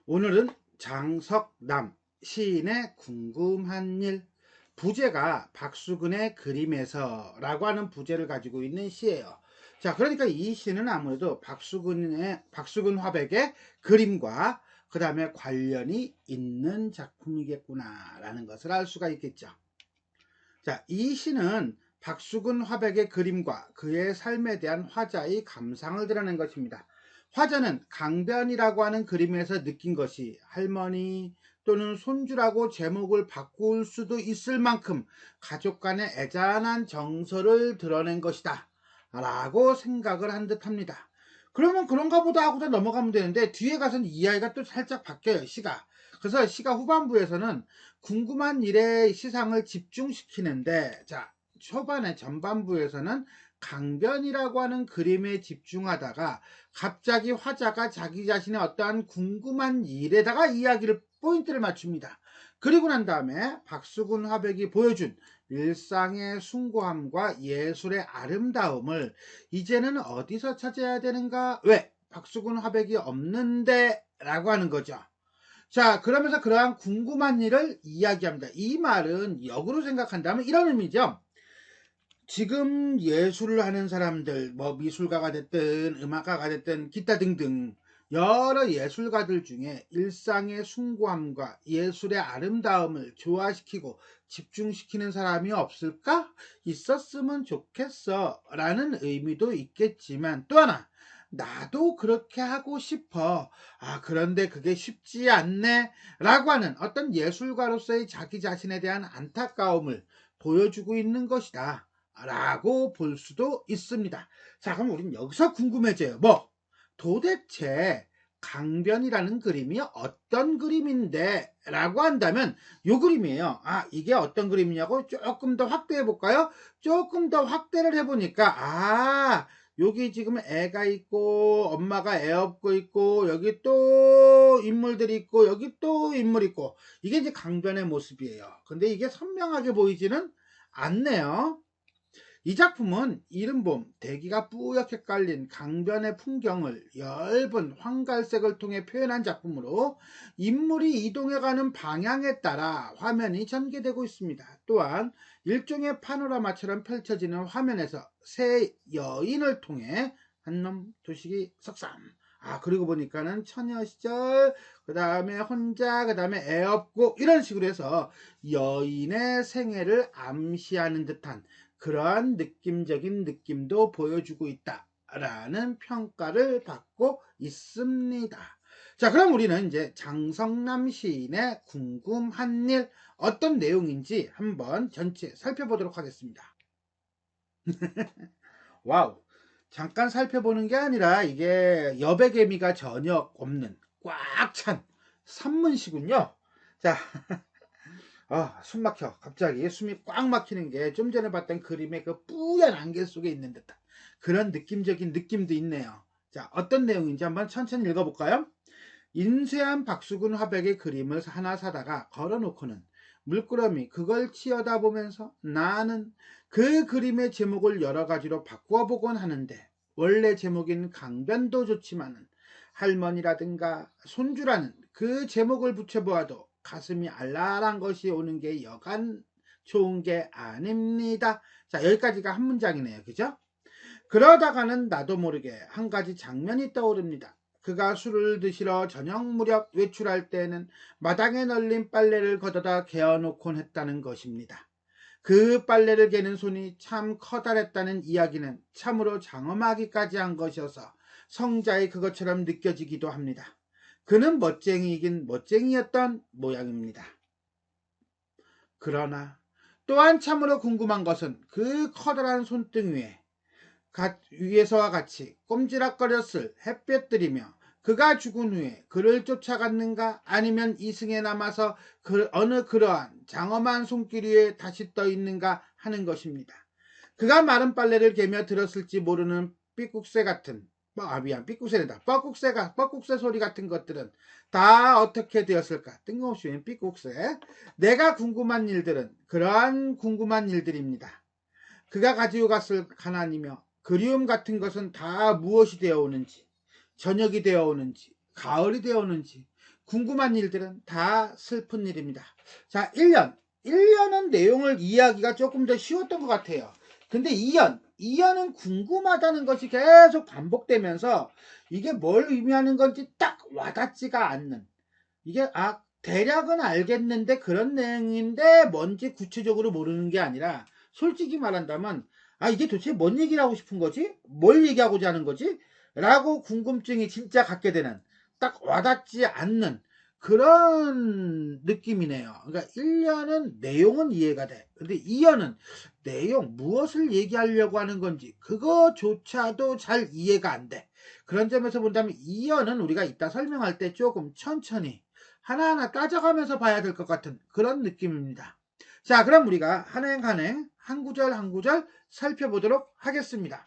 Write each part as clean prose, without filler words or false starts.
오늘은 장석남 시인의 궁금한 일, 부제가 박수근의 그림에서 라고 하는 부제를 가지고 있는 시예요. 자, 그러니까 이 시는 아무래도 박수근 화백의 그림과 그 다음에 관련이 있는 작품이겠구나 라는 것을 알 수가 있겠죠. 자, 이 시는 박수근 화백의 그림과 그의 삶에 대한 화자의 감상을 드러낸 것입니다. 화자는 강변이라고 하는 그림에서 느낀 것이 할머니 또는 손주라고 제목을 바꿀 수도 있을 만큼 가족 간의 애잔한 정서를 드러낸 것이다 라고 생각을 한 듯 합니다. 그러면 그런가 보다 하고 넘어가면 되는데 뒤에 가서는 이야기가 또 살짝 바뀌어요, 시가. 그래서 시가 후반부에서는 궁금한 일에 시상을 집중시키는데, 자, 초반에 전반부에서는 강변이라고 하는 그림에 집중하다가 갑자기 화자가 자기 자신의 어떠한 궁금한 일에다가 포인트를 맞춥니다. 그리고 난 다음에 박수근 화백이 보여준 일상의 숭고함과 예술의 아름다움을 이제는 어디서 찾아야 되는가? 왜? 박수근 화백이 없는데? 라고 하는 거죠. 자, 그러면서 그러한 궁금한 일을 이야기합니다. 이 말은 역으로 생각한다면 이런 의미죠. 지금 예술을 하는 사람들, 뭐 미술가가 됐든 음악가가 됐든 기타 등등 여러 예술가들 중에 일상의 숭고함과 예술의 아름다움을 조화시키고 집중시키는 사람이 없을까? 있었으면 좋겠어 라는 의미도 있겠지만, 또 하나, 나도 그렇게 하고 싶어. 그런데 그게 쉽지 않네 라고 하는 어떤 예술가로서의 자기 자신에 대한 안타까움을 보여주고 있는 것이다 라고 볼 수도 있습니다. 자, 그럼 우린 여기서 궁금해져요. 도대체 강변이라는 그림이 어떤 그림인데? 라고 한다면 요 그림이에요. 이게 어떤 그림이냐고 조금 더 확대해 볼까요? 조금 더 확대를 해보니까 여기 지금 애가 있고 엄마가 애 업고 있고 여기 또 인물들이 있고 여기 또 인물 있고 이게 이제 강변의 모습이에요. 근데 이게 선명하게 보이지는 않네요. 이 작품은 이른 봄 대기가 뿌옇게 깔린 강변의 풍경을 엷은 황갈색을 통해 표현한 작품으로 인물이 이동해가는 방향에 따라 화면이 전개되고 있습니다. 또한 일종의 파노라마처럼 펼쳐지는 화면에서 세 여인을 통해 한놈, 두식이, 석삼, 그리고 보니까는 처녀 시절, 그 다음에 혼자, 그 다음에 애 없고 이런 식으로 해서 여인의 생애를 암시하는 듯한 그러한 느낌적인 느낌도 보여주고 있다라는 평가를 받고 있습니다. 자, 그럼 우리는 이제 장성남 시인의 궁금한 일 어떤 내용인지 한번 전체 살펴보도록 하겠습니다. 와우. 잠깐 살펴보는 게 아니라 이게 여백의미가 전혀 없는 꽉 찬 산문시군요. 자, 숨 막혀. 갑자기 숨이 꽉 막히는 게 좀 전에 봤던 그림의 그 뿌연 안개 속에 있는 듯한 그런 느낌적인 느낌도 있네요. 자, 어떤 내용인지 한번 천천히 읽어볼까요? 인쇄한 박수근 화백의 그림을 하나 사다가 걸어놓고는 물끄러미 그걸 치여다보면서 나는 그 그림의 제목을 여러 가지로 바꾸어 보곤 하는데 원래 제목인 강변도 좋지만은 할머니라든가 손주라는 그 제목을 붙여보아도 가슴이 알랄한 것이 오는 게 여간 좋은 게 아닙니다. 자, 여기까지가 한 문장이네요. 그죠? 그러다가는 나도 모르게 한 가지 장면이 떠오릅니다. 그가 술을 드시러 저녁 무렵 외출할 때에는 마당에 널린 빨래를 걷어다 개어놓곤 했다는 것입니다. 그 빨래를 개는 손이 참 커다랬다는 이야기는 참으로 장엄하기까지 한 것이어서 성자의 그것처럼 느껴지기도 합니다. 그는 멋쟁이이긴 멋쟁이였던 모양입니다. 그러나 또한 참으로 궁금한 것은 그 커다란 손등 위에서와 같이 꼼지락거렸을 햇볕들이며 그가 죽은 후에 그를 쫓아갔는가 아니면 이승에 남아서 어느 그러한 장엄한 손길 위에 다시 떠 있는가 하는 것입니다. 그가 마른 빨래를 개며 들었을지 모르는 삐국새 같은 뻐국새 소리 같은 것들은 다 어떻게 되었을까? 뜬금없이 삐국새. 내가 궁금한 일들은 그러한 궁금한 일들입니다. 그가 가지고 갔을 가난이며 그리움 같은 것은 다 무엇이 되어 오는지, 저녁이 되어 오는지, 가을이 되었는지 궁금한 일들은 다 슬픈 일입니다. 자, 1년은 내용을 이해하기가 조금 더 쉬웠던 것 같아요. 근데 2년은 궁금하다는 것이 계속 반복되면서 이게 뭘 의미하는 건지 딱 와닿지가 않는, 이게 대략은 알겠는데 그런 내용인데 뭔지 구체적으로 모르는 게 아니라, 솔직히 말한다면 이게 도대체 뭔 얘기를 하고 싶은 거지? 뭘 얘기하고자 하는 거지? 라고 궁금증이 진짜 갖게 되는, 딱 와닿지 않는 그런 느낌이네요. 그러니까 1년은 내용은 이해가 돼. 근데 2년은 내용, 무엇을 얘기하려고 하는 건지 그거조차도 잘 이해가 안 돼. 그런 점에서 본다면 2년은 우리가 이따 설명할 때 조금 천천히 하나하나 따져가면서 봐야 될 것 같은 그런 느낌입니다. 자, 그럼 우리가 한행 한 구절 한 구절 살펴보도록 하겠습니다.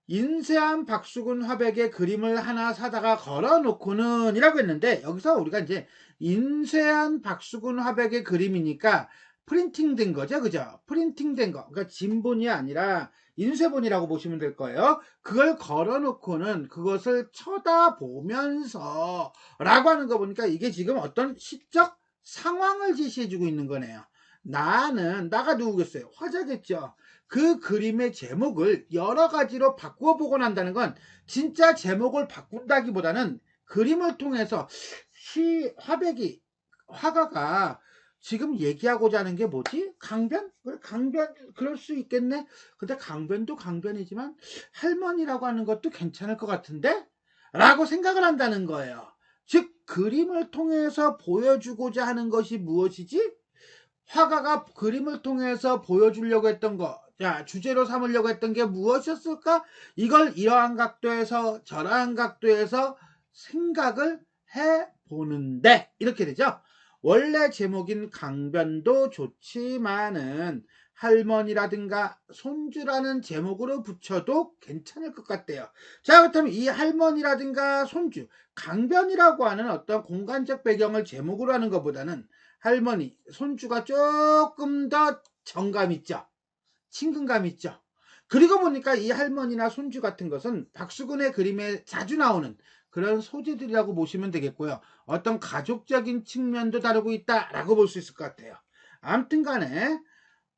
인쇄한 박수근 화백의 그림을 하나 사다가 걸어놓고는 이라고 했는데, 여기서 우리가 이제 인쇄한 박수근 화백의 그림이니까 프린팅 된 거죠, 그죠? 프린팅 된 거, 그러니까 진본이 아니라 인쇄본이라고 보시면 될 거예요. 그걸 걸어놓고는 그것을 쳐다보면서 라고 하는 거 보니까 이게 지금 어떤 시적 상황을 제시해주고 있는 거네요. 나가 누구겠어요? 화자겠죠. 그 그림의 제목을 여러 가지로 바꾸어 보곤 한다는 건, 진짜 제목을 바꾼다기보다는 그림을 통해서 화가가 지금 얘기하고자 하는 게 뭐지? 강변? 그래, 강변, 그럴 수 있겠네. 근데 강변도 강변이지만 할머니라고 하는 것도 괜찮을 것 같은데? 라고 생각을 한다는 거예요. 즉, 그림을 통해서 보여주고자 하는 것이 무엇이지? 화가가 그림을 통해서 보여주려고 했던 거, 주제로 삼으려고 했던 게 무엇이었을까? 이걸 이러한 각도에서 저러한 각도에서 생각을 해보는데, 이렇게 되죠. 원래 제목인 강변도 좋지만은 할머니라든가 손주라는 제목으로 붙여도 괜찮을 것 같대요. 자, 그렇다면 이 할머니라든가 손주, 강변이라고 하는 어떤 공간적 배경을 제목으로 하는 것보다는 할머니, 손주가 조금 더 정감 있죠. 친근감 있죠. 그리고 보니까 이 할머니나 손주 같은 것은 박수근의 그림에 자주 나오는 그런 소재들이라고 보시면 되겠고요. 어떤 가족적인 측면도 다루고 있다라고 볼 수 있을 것 같아요. 아무튼 간에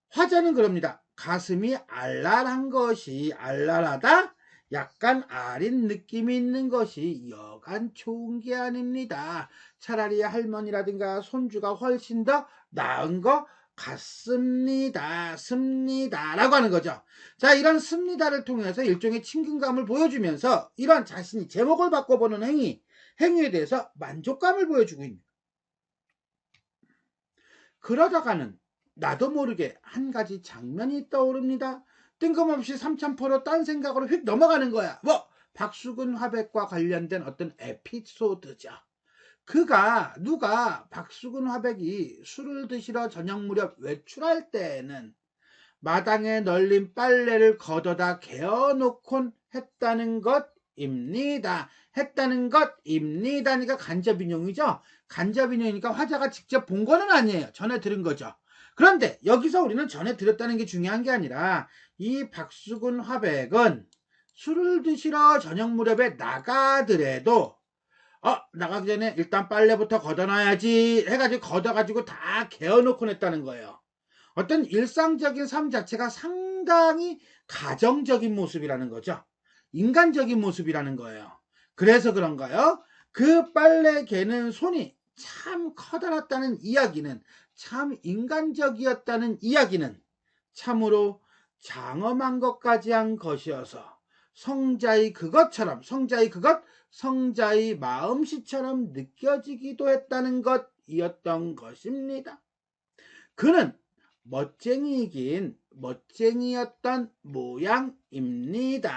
화자는 그럽니다. 가슴이 알랄한 것이, 알랄하다? 약간 아린 느낌이 있는 것이 여간 좋은 게 아닙니다. 차라리 할머니라든가 손주가 훨씬 더 나은 것 같습니다. 습니다라고 하는 거죠. 자, 이런 습니다를 통해서 일종의 친근감을 보여주면서 이런 자신이 제목을 바꿔보는 행위에 대해서 만족감을 보여주고 있는, 그러다가는 나도 모르게 한 가지 장면이 떠오릅니다. 뜬금없이 삼천포로 딴 생각으로 휙 넘어가는 거야. 박수근 화백과 관련된 어떤 에피소드죠. 누가 박수근 화백이 술을 드시러 저녁 무렵 외출할 때에는 마당에 널린 빨래를 걷어다 개어놓곤 했다는 것입니다. 그러니까 간접인용이죠. 간접인용이니까 화자가 직접 본 거는 아니에요. 전해 들은 거죠. 그런데 여기서 우리는 전해 들었다는 게 중요한 게 아니라, 이 박수근 화백은 술을 드시러 저녁 무렵에 나가더라도 나가기 전에 일단 빨래부터 걷어놔야지 해가지고 걷어가지고 다 개어놓곤 했다는 거예요. 어떤 일상적인 삶 자체가 상당히 가정적인 모습이라는 거죠. 인간적인 모습이라는 거예요. 그래서 그런가요? 그 빨래 개는 손이 참 커다랗다는 이야기는, 참 인간적이었다는 이야기는 참으로 장엄한 것까지 한 것이어서 성자의 마음씨처럼 느껴지기도 했다는 것이었던 것입니다. 그는 멋쟁이이긴 멋쟁이였던 모양입니다.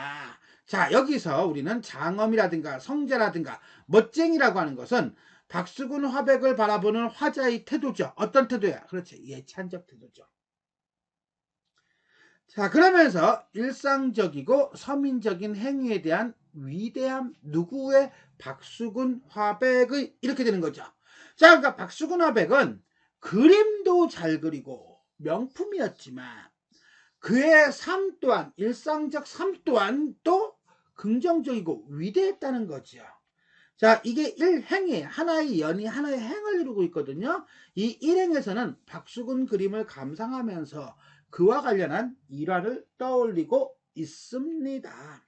자, 여기서 우리는 장엄이라든가 성자라든가 멋쟁이라고 하는 것은 박수근 화백을 바라보는 화자의 태도죠. 어떤 태도야? 그렇지, 예찬적 태도죠. 자, 그러면서 일상적이고 서민적인 행위에 대한 위대함, 누구의? 박수근 화백의, 이렇게 되는 거죠. 자, 그러니까 박수근 화백은 그림도 잘 그리고 명품이었지만 그의 삶 또한, 일상적 삶 또한 또 긍정적이고 위대했다는 거죠. 자, 이게 일행이에요. 하나의 연이 하나의 행을 이루고 있거든요. 이 일행에서는 박수근 그림을 감상하면서 그와 관련한 일화를 떠올리고 있습니다.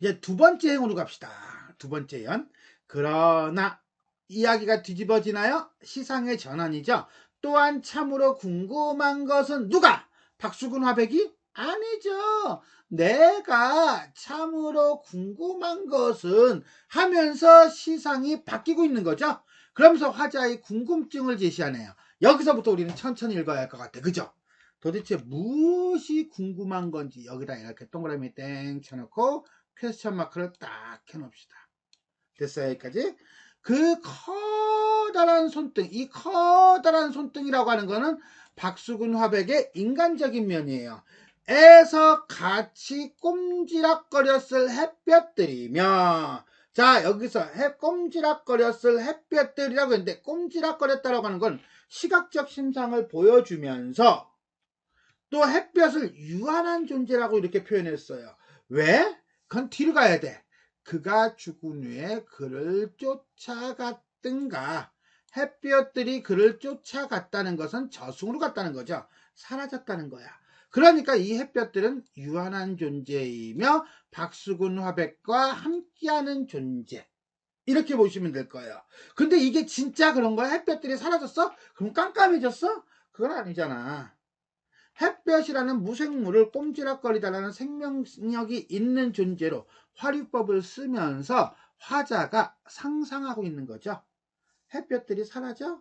이제 두 번째 행으로 갑시다. 두 번째 연. 그러나 이야기가 뒤집어지나요? 시상의 전환이죠. 또한 참으로 궁금한 것은 누가? 박수근 화백이? 아니죠. 내가 참으로 궁금한 것은 하면서 시상이 바뀌고 있는 거죠. 그러면서 화자의 궁금증을 제시하네요. 여기서부터 우리는 천천히 읽어야 할 것 같아. 그죠? 도대체 무엇이 궁금한 건지 여기다 이렇게 동그라미 땡 쳐놓고 퀘스천 마크를 딱 해놓읍시다. 됐어요, 여기까지? 그 커다란 손등, 이 커다란 손등이라고 하는 거는 박수근 화백의 인간적인 면이에요. 에서 같이 꼼지락거렸을 햇볕들이며, 자, 여기서 꼼지락거렸을 햇볕들이라고 했는데, 꼼지락거렸다라고 하는 건 시각적 심상을 보여주면서 또 햇볕을 유한한 존재라고 이렇게 표현했어요. 왜? 그건 뒤로 가야 돼. 그가 죽은 후에 그를 쫓아갔든가. 햇볕들이 그를 쫓아갔다는 것은 저승으로 갔다는 거죠. 사라졌다는 거야. 그러니까 이 햇볕들은 유한한 존재이며 박수근 화백과 함께하는 존재. 이렇게 보시면 될 거예요. 근데 이게 진짜 그런 거야? 햇볕들이 사라졌어? 그럼 깜깜해졌어? 그건 아니잖아. 햇볕이라는 무생물을 꼼지락거리다라는 생명력이 있는 존재로 화류법을 쓰면서 화자가 상상하고 있는 거죠. 햇볕들이 사라져?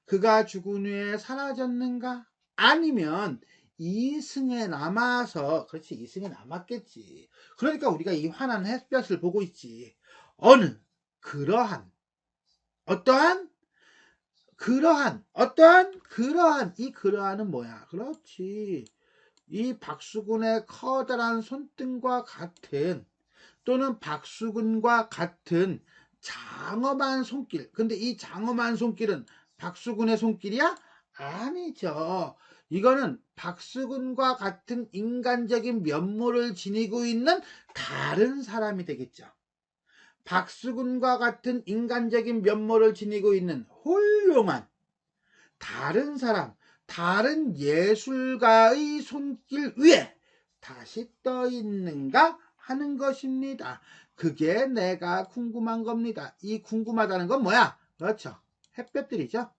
그가 죽은 후에 사라졌는가? 아니면 이승에 남아서, 그렇지, 이승에 남았겠지. 그러니까 우리가 이 환한 햇볕을 보고 있지. 어느 그러한 어떠한 이 그러한은 뭐야? 그렇지. 이 박수근의 커다란 손등과 같은 또는 박수근과 같은 장엄한 손길. 근데 이 장엄한 손길은 박수근의 손길이야? 아니죠. 이거는 박수근과 같은 인간적인 면모를 지니고 있는 다른 사람이 되겠죠. 박수근과 같은 인간적인 면모를 지니고 있는 훌륭한 다른 사람, 다른 예술가의 손길 위에 다시 떠 있는가 하는 것입니다. 그게 내가 궁금한 겁니다. 이 궁금하다는 건 뭐야? 그렇죠. 햇볕들이죠.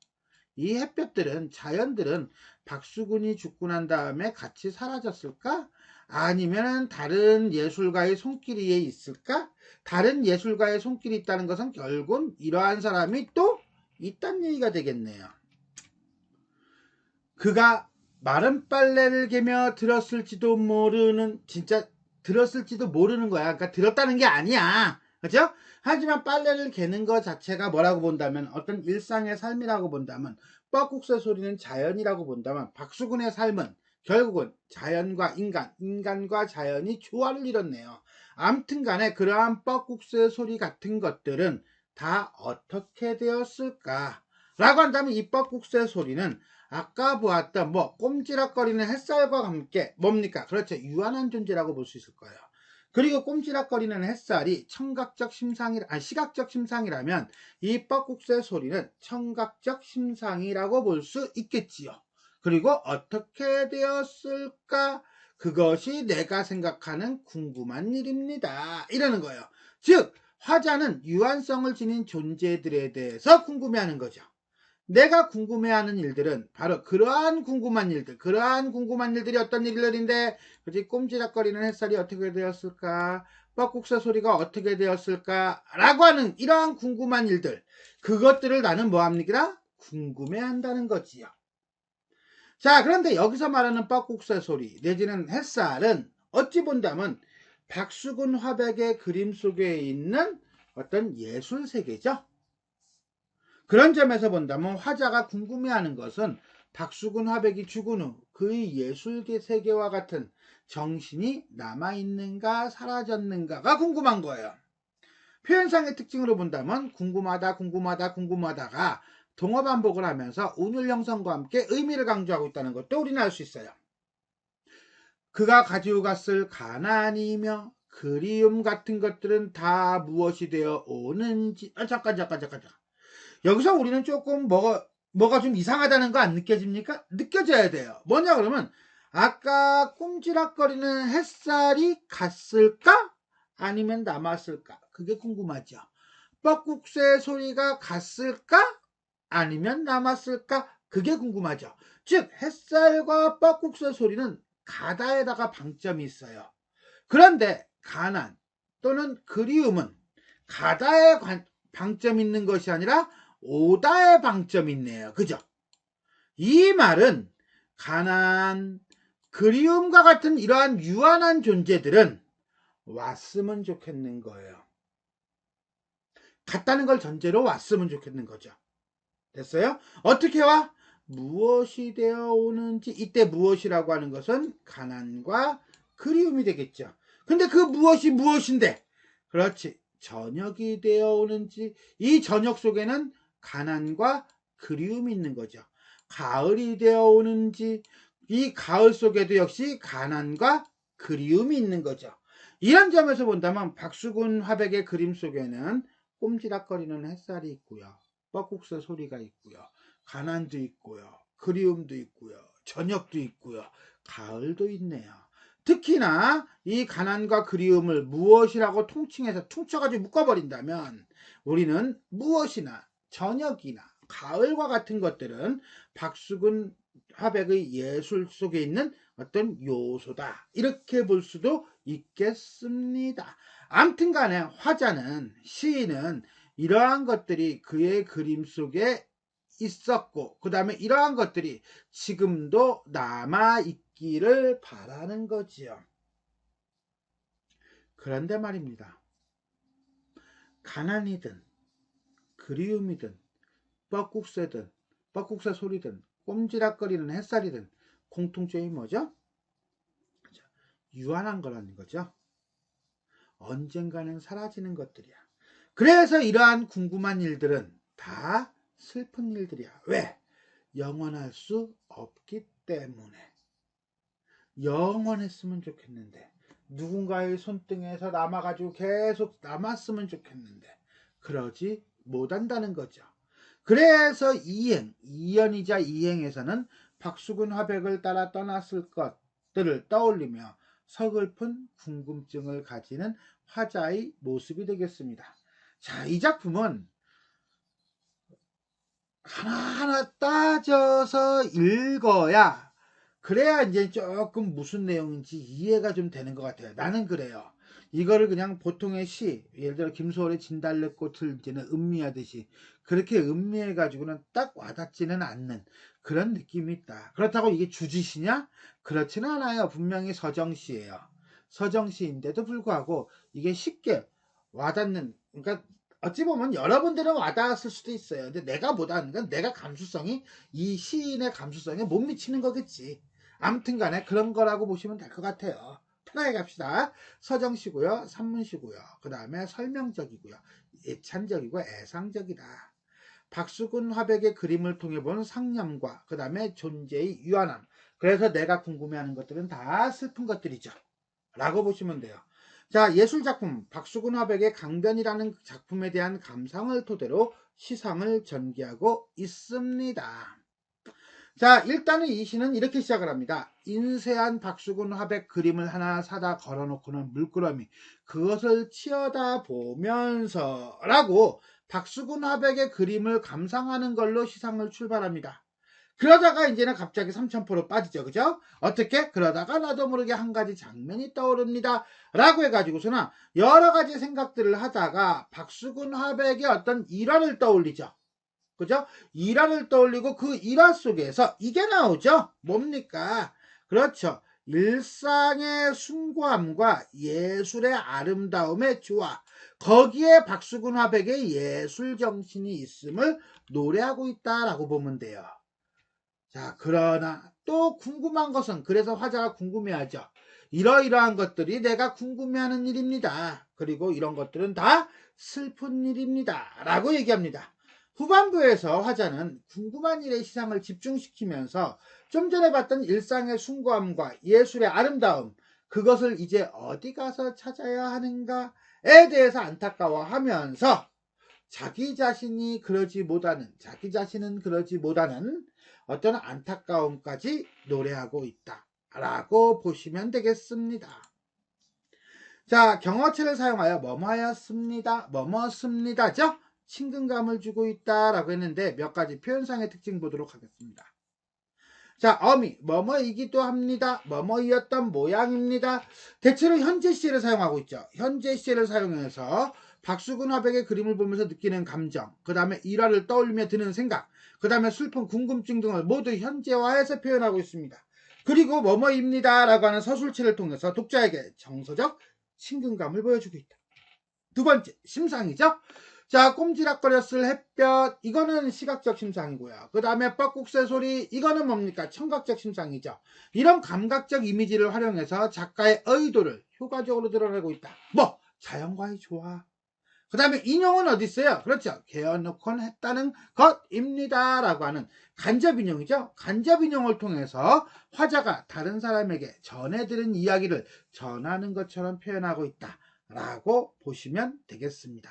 이 햇볕들은, 자연들은 박수근이 죽고 난 다음에 같이 사라졌을까? 아니면 다른 예술가의 손길이 있을까? 다른 예술가의 손길이 있다는 것은 결국 이러한 사람이 또 있다는 얘기가 되겠네요. 그가 마른 빨래를 개며 들었을지도 모르는, 진짜 들었을지도 모르는 거야. 그러니까 들었다는 게 아니야. 그죠? 하지만 빨래를 개는 것 자체가 뭐라고 본다면, 어떤 일상의 삶이라고 본다면, 뻐국새 소리는 자연이라고 본다면, 박수근의 삶은 결국은 자연과 인간과 자연이 조화를 이뤘네요. 암튼 간에 그러한 뻐국새 소리 같은 것들은 다 어떻게 되었을까? 라고 한다면 이 뻐국새 소리는 아까 보았던 꼼지락거리는 햇살과 함께 뭡니까? 그렇죠. 유한한 존재라고 볼 수 있을 거예요. 그리고 꼼지락거리는 햇살이 시각적 심상이라면 이 뻐국새 소리는 청각적 심상이라고 볼 수 있겠지요. 그리고 어떻게 되었을까? 그것이 내가 생각하는 궁금한 일입니다. 이러는 거예요. 즉, 화자는 유한성을 지닌 존재들에 대해서 궁금해하는 거죠. 내가 궁금해하는 일들은 바로 그러한 궁금한 일들이 어떤 일들인데, 그지? 꼼지락거리는 햇살이 어떻게 되었을까? 뻐국새 소리가 어떻게 되었을까? 라고 하는 이러한 궁금한 일들, 그것들을 나는 뭐합니까? 궁금해한다는 거지요. 자, 그런데 여기서 말하는 뻐국새 소리 내지는 햇살은 어찌 본다면 박수근 화백의 그림 속에 있는 어떤 예술 세계죠. 그런 점에서 본다면 화자가 궁금해하는 것은 박수근 화백이 죽은 후 그의 예술계 세계와 같은 정신이 남아있는가 사라졌는가가 궁금한 거예요. 표현상의 특징으로 본다면 궁금하다가 동어 반복을 하면서 운율 형성과 함께 의미를 강조하고 있다는 것도 우리는 알 수 있어요. 그가 가지고 갔을 가난이며 그리움 같은 것들은 다 무엇이 되어 오는지. 잠깐. 여기서 우리는 조금 뭐가 좀 이상하다는 거 안 느껴집니까? 느껴져야 돼요. 뭐냐 그러면 아까 꼼지락거리는 햇살이 갔을까? 아니면 남았을까? 그게 궁금하죠. 뻐꾹새 소리가 갔을까? 아니면 남았을까? 그게 궁금하죠. 즉 햇살과 뻐꾹새 소리는 가다에다가 방점이 있어요. 그런데 가난 또는 그리움은 가다에 방점이 있는 것이 아니라 오다에 방점이 있네요. 그죠? 이 말은 가난, 그리움과 같은 이러한 유한한 존재들은 왔으면 좋겠는 거예요. 갔다는 걸 전제로 왔으면 좋겠는 거죠. 됐어요? 어떻게 와? 무엇이 되어 오는지. 이때 무엇이라고 하는 것은 가난과 그리움이 되겠죠. 근데 그 무엇이 무엇인데? 그렇지. 저녁이 되어 오는지. 이 저녁 속에는 가난과 그리움이 있는 거죠. 가을이 되어 오는지. 이 가을 속에도 역시 가난과 그리움이 있는 거죠. 이런 점에서 본다면 박수근 화백의 그림 속에는 꼼지락거리는 햇살이 있고요. 뻐꾹새 소리가 있고요. 가난도 있고요. 그리움도 있고요. 저녁도 있고요. 가을도 있네요. 특히나 이 가난과 그리움을 무엇이라고 통칭해서 퉁쳐가지고 묶어버린다면 우리는 무엇이나 저녁이나 가을과 같은 것들은 박수근 화백의 예술 속에 있는 어떤 요소다. 이렇게 볼 수도 있겠습니다. 아무튼 간에 화자는, 시인은 이러한 것들이 그의 그림 속에 있었고 그 다음에 이러한 것들이 지금도 남아있기를 바라는 거지요. 그런데 말입니다. 가난이든 그리움이든 뻐꾹새 소리든 꼼지락거리는 햇살이든 공통점이 뭐죠? 유한한 거라는 거죠. 언젠가는 사라지는 것들이야. 그래서 이러한 궁금한 일들은 다 슬픈 일들이야. 왜? 영원할 수 없기 때문에. 영원했으면 좋겠는데, 누군가의 손등에서 남아가지고 계속 남았으면 좋겠는데 그러지 못한다는 거죠. 그래서 이연이자 이행에서는 박수근 화백을 따라 떠났을 것들을 떠올리며 서글픈 궁금증을 가지는 화자의 모습이 되겠습니다. 자, 이 작품은 하나하나 따져서 읽어야, 그래야 이제 조금 무슨 내용인지 이해가 좀 되는 것 같아요. 나는 그래요. 이거를 그냥 보통의 시, 예를 들어 김소월의 진달래꽃을 이제는 음미하듯이 그렇게 음미해가지고는 딱 와닿지는 않는 그런 느낌이 있다. 그렇다고 이게 주지시냐? 그렇지는 않아요. 분명히 서정시예요. 서정시인데도 불구하고 이게 쉽게 와닿는, 그러니까 어찌 보면 여러분들은 와닿았을 수도 있어요. 근데 내가 못하는 건 내가 감수성이, 이 시인의 감수성에 못 미치는 거겠지. 아무튼 간에 그런 거라고 보시면 될 것 같아요. 편하게 갑시다. 서정시고요. 산문시고요. 그 다음에 설명적이고요. 예찬적이고 애상적이다. 박수근 화백의 그림을 통해 본 상념과 그 다음에 존재의 유한함. 그래서 내가 궁금해하는 것들은 다 슬픈 것들이죠. 라고 보시면 돼요. 자, 예술작품 박수근 화백의 강변이라는 작품에 대한 감상을 토대로 시상을 전개하고 있습니다. 자, 일단은 이 시는 이렇게 시작을 합니다. 인쇄한 박수근 화백 그림을 하나 사다 걸어놓고는 물끄러미 그것을 치어다 보면서 라고 박수근 화백의 그림을 감상하는 걸로 시상을 출발합니다. 그러다가 이제는 갑자기 삼천포로 빠지죠. 그죠? 어떻게? 그러다가 나도 모르게 한 가지 장면이 떠오릅니다. 라고 해가지고서는 여러 가지 생각들을 하다가 박수근 화백의 어떤 일화를 떠올리죠. 그죠? 일화를 떠올리고 그 일화 속에서 이게 나오죠. 뭡니까? 그렇죠. 일상의 숭고함과 예술의 아름다움의 조화. 거기에 박수근 화백의 예술 정신이 있음을 노래하고 있다라고 보면 돼요. 자, 그러나 또 궁금한 것은, 그래서 화자가 궁금해하죠. 이러이러한 것들이 내가 궁금해하는 일입니다. 그리고 이런 것들은 다 슬픈 일입니다. 라고 얘기합니다. 후반부에서 화자는 궁금한 일의 시상을 집중시키면서 좀 전에 봤던 일상의 숭고함과 예술의 아름다움, 그것을 이제 어디 가서 찾아야 하는가에 대해서 안타까워하면서 자기 자신은 그러지 못하는 어떤 안타까움까지 노래하고 있다라고 보시면 되겠습니다. 자, 경어체를 사용하여 뭐뭐하였습니다, 뭐뭐습니다죠? 친근감을 주고 있다라고 했는데 몇 가지 표현상의 특징 보도록 하겠습니다. 자, 어미 뭐뭐이기도 합니다, 뭐뭐이었던 모양입니다. 대체로 현재 시제를 사용하고 있죠. 현재 시제를 사용해서 박수근 화백의 그림을 보면서 느끼는 감정, 그 다음에 일화를 떠올리며 드는 생각, 그 다음에 슬픔, 궁금증 등을 모두 현재화해서 표현하고 있습니다. 그리고 뭐뭐입니다 라고 하는 서술체를 통해서 독자에게 정서적 친근감을 보여주고 있다. 두 번째, 심상이죠. 자, 꼼지락거렸을 햇볕, 이거는 시각적 심상이고요. 그 다음에 뻐꾹새 소리, 이거는 뭡니까? 청각적 심상이죠. 이런 감각적 이미지를 활용해서 작가의 의도를 효과적으로 드러내고 있다. 뭐 자연과의 조화. 그 다음에 인용은 어디 있어요? 그렇죠. 개어놓곤 했다는 것입니다 라고 하는 간접인용이죠. 간접인용을 통해서 화자가 다른 사람에게 전해들은 이야기를 전하는 것처럼 표현하고 있다 라고 보시면 되겠습니다.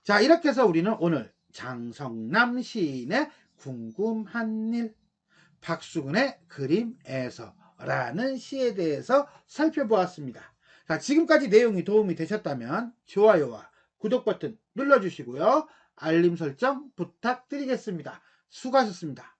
자, 이렇게 해서 우리는 오늘 장성남 시인의 궁금한 일, 박수근의 그림에서 라는 시에 대해서 살펴보았습니다. 자, 지금까지 내용이 도움이 되셨다면 좋아요와 구독 버튼 눌러주시고요. 알림 설정 부탁드리겠습니다. 수고하셨습니다.